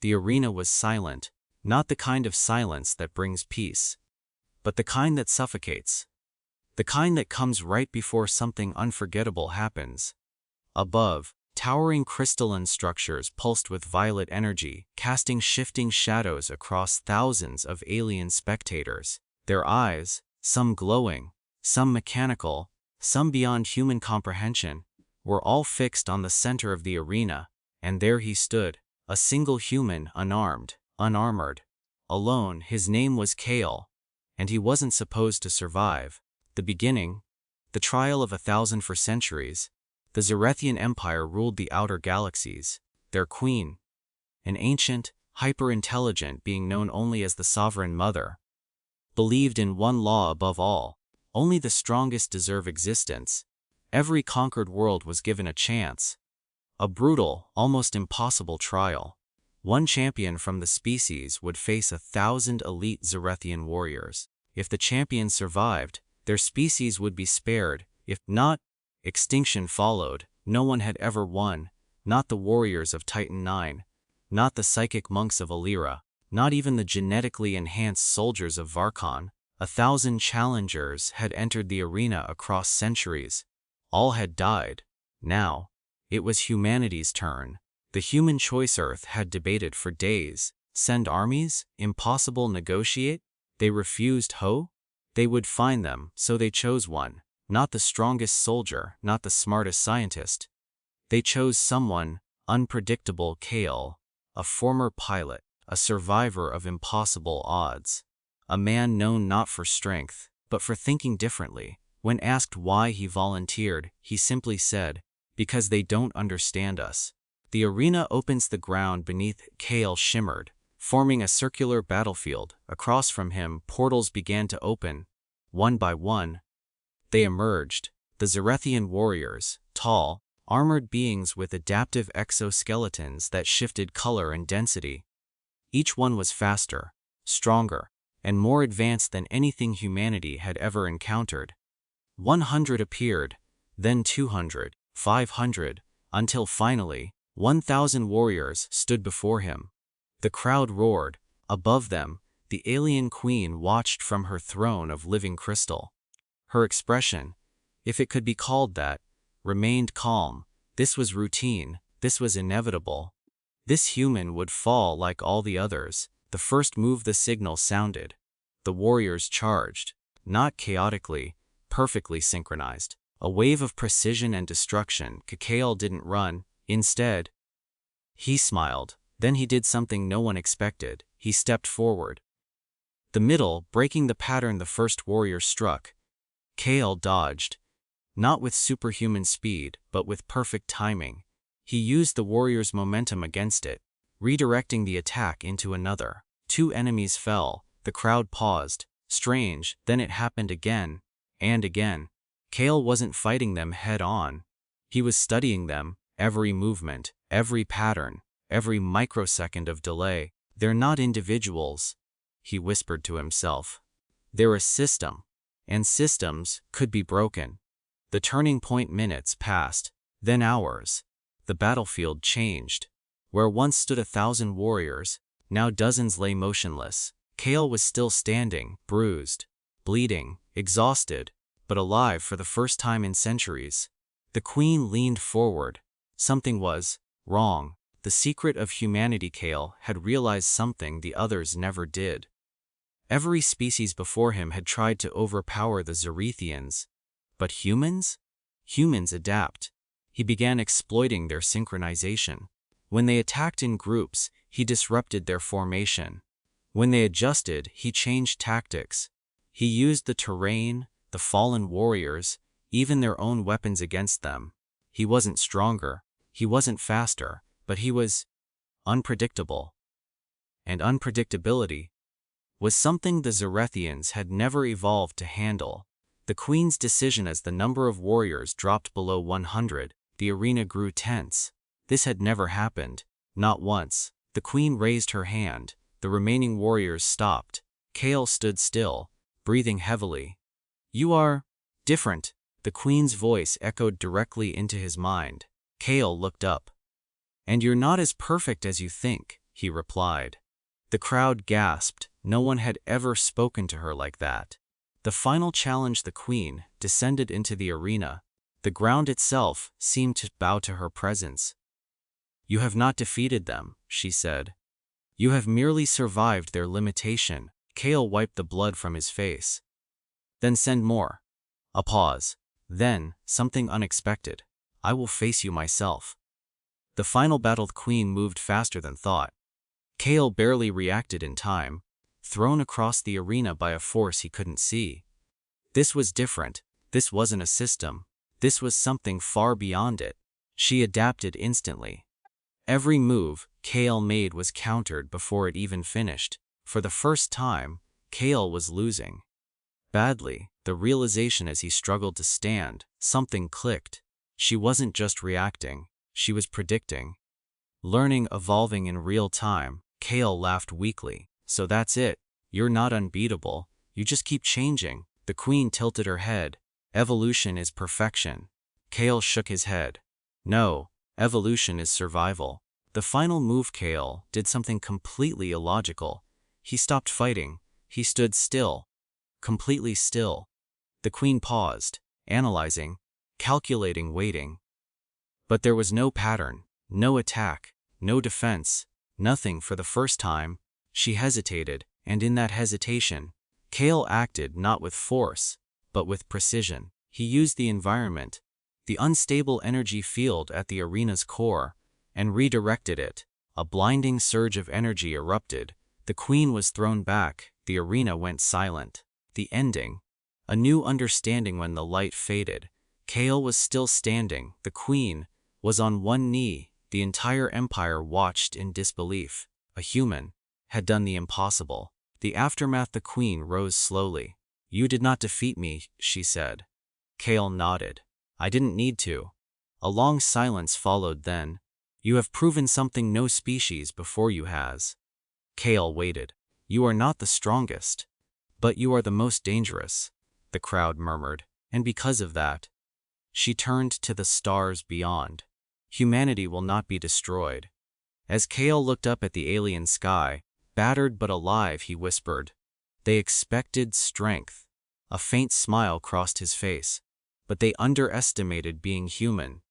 The arena was silent, not the kind of silence that brings peace, but the kind that suffocates. The kind that comes right before something unforgettable happens. Above, towering crystalline structures pulsed with violet energy, casting shifting shadows across thousands of alien spectators. Their eyes, some glowing, some mechanical, some beyond human comprehension, were all fixed on the center of the arena, and there he stood, a single human, unarmed, unarmored, alone. His name was Kael, and he wasn't supposed to survive. The beginning, the trial of 1,000 for centuries. The Zarethian Empire ruled the outer galaxies. Their queen, an ancient, hyper-intelligent being known only as the Sovereign Mother, believed in one law above all: only the strongest deserve existence. Every conquered world was given a chance. A brutal, almost impossible trial. One champion from the species would face 1,000 elite Zarethian warriors. If the champion survived, their species would be spared. If not, extinction followed. No one had ever won, not the warriors of Titan IX, not the psychic monks of Alira, not even the genetically enhanced soldiers of Varkon. 1,000 challengers had entered the arena across centuries. All had died. Now, it was humanity's turn. The human choice Earth had debated for days. Send armies? Impossible. Negotiate? They refused. They would find them, so they chose one. Not the strongest soldier, not the smartest scientist. They chose someone unpredictable: Kael, a former pilot, a survivor of impossible odds. A man known not for strength, but for thinking differently. When asked why he volunteered, he simply said, "Because they don't understand us." The arena opens. The ground beneath Kael shimmered, forming a circular battlefield. Across from him, portals began to open. One by one, they emerged. The Zarethian warriors, tall, armored beings with adaptive exoskeletons that shifted color and density. Each one was faster, stronger, and more advanced than anything humanity had ever encountered. 100 appeared, then 200, 500, until finally, 1,000 warriors stood before him. The crowd roared. Above them, the alien queen watched from her throne of living crystal. Her expression, if it could be called that, remained calm. This was routine. This was inevitable. This human would fall like all the others. The first move. The signal sounded. The warriors charged, not chaotically, perfectly synchronized. A wave of precision and destruction. Kael didn't run. Instead, he smiled. Then he did something no one expected. He stepped forward. The middle, breaking the pattern. The first warrior struck. Kael dodged, not with superhuman speed, but with perfect timing. He used the warrior's momentum against it, redirecting the attack into another. 2 enemies fell. The crowd paused. Strange, then it happened again, and again. Kael wasn't fighting them head-on. He was studying them, every movement, every pattern, every microsecond of delay. They're not individuals, he whispered to himself. They're a system, and systems could be broken. The turning point. Minutes passed, then hours. The battlefield changed. Where once stood 1,000 warriors, now dozens lay motionless. Kael was still standing, bruised, bleeding, exhausted, but alive for the first time in centuries. The queen leaned forward. Something was wrong. The secret of humanity. Kael had realized something the others never did. Every species before him had tried to overpower the Zarethians. But humans? Humans adapt. He began exploiting their synchronization. When they attacked in groups, he disrupted their formation. When they adjusted, he changed tactics. He used the terrain, the fallen warriors, even their own weapons against them. He wasn't stronger, he wasn't faster, but he was unpredictable. And unpredictability was something the Zarethians had never evolved to handle. The queen's decision. As the number of warriors dropped below 100, the arena grew tense. This had never happened, not once. The queen raised her hand. The remaining warriors stopped. Kael stood still, breathing heavily. "You are different." The queen's voice echoed directly into his mind. Kael looked up. "And you're not as perfect as you think." he replied. The crowd gasped. No one had ever spoken to her like that. The final challenge, the queen, descended into the arena. The ground itself seemed to bow to her presence. You have not defeated them, she said. You have merely survived their limitation. Kael wiped the blood from his face. Then send more. A pause. Then, something unexpected. I will face you myself. The final battle, the queen moved faster than thought. Kael barely reacted in time, thrown across the arena by a force he couldn't see. This was different. This wasn't a system. This was something far beyond it. She adapted instantly. Every move Kael made was countered before it even finished. For the first time, Kael was losing. Badly, the realization as he struggled to stand, something clicked. She wasn't just reacting, she was predicting. Learning, evolving in real time. Kael laughed weakly. So that's it. You're not unbeatable. You just keep changing. The queen tilted her head. Evolution is perfection. Kael shook his head. No, evolution is survival. The final move, Kael did something completely illogical. He stopped fighting. He stood still. Completely still. The queen paused, analyzing, calculating, waiting. But there was no pattern, no attack, no defense, nothing. For the first time, she hesitated, and in that hesitation, Kael acted not with force, but with precision. He used the environment, the unstable energy field at the arena's core, and redirected it. A blinding surge of energy erupted. The queen was thrown back. The arena went silent. The ending. A new understanding. When the light faded, Kael was still standing. The queen was on one knee. The entire empire watched in disbelief. A human had done the impossible. The aftermath. The queen rose slowly. You did not defeat me, she said. Kael nodded. I didn't need to. A long silence followed. Then, you have proven something no species before you has. Kael waited. You are not the strongest. But you are the most dangerous, the crowd murmured, and because of that, she turned to the stars beyond. Humanity will not be destroyed. As Kael looked up at the alien sky, battered but alive, he whispered, they expected strength. A faint smile crossed his face, but they underestimated being human.